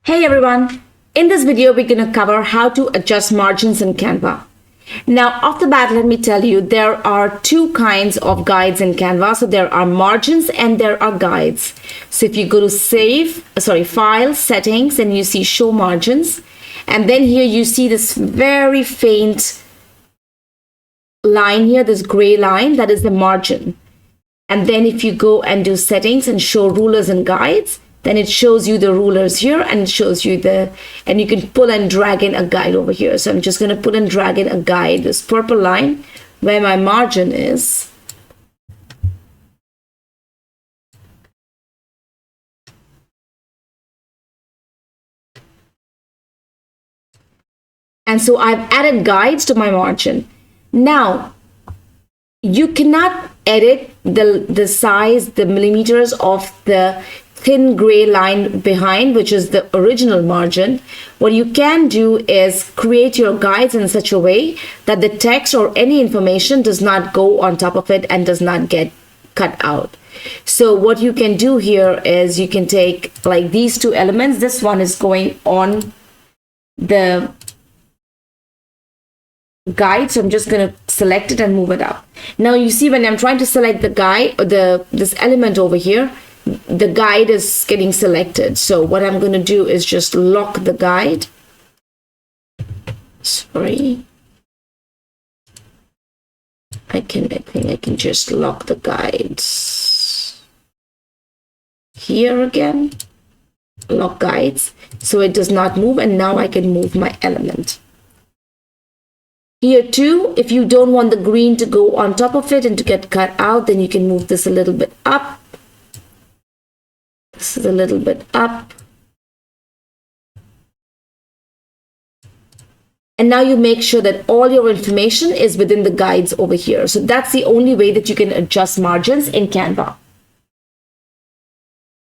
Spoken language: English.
Hey everyone! In this video, we're going to cover how to adjust margins in Canva. Now, off the bat, let me tell you, there are two kinds of guides in Canva. So there are margins and there are guides. So if you go to File, Settings, and you see Show Margins, and then here you see this very faint line here, this gray line, that is the margin. And then if you go and do Settings and Show Rulers and Guides, then it shows you the rulers here and it shows you and you can pull and drag in a guide over here. So I'm just going to pull and drag in a guide, this purple line where my margin is. And so I've added guides to my margin. Now, you cannot edit the size, the millimeters of the thin gray line behind, which is the original margin. What you can do is create your guides in such a way that the text or any information does not go on top of it and does not get cut out. So what you can do here is you can take like these two elements. This one is going on the guide, so I'm just going to select it and move it up. Now you see when I'm trying to select the guide or this element over here, the guide is getting selected. So what I'm going to do is just lock the guide. Sorry. I think I can just lock the guides. Here again, lock guides, so it does not move, and now I can move my element. Here too, if you don't want the green to go on top of it and to get cut out, then you can move this a little bit up. This is a little bit up. And now you make sure that all your information is within the guides over here. So that's the only way that you can adjust margins in Canva.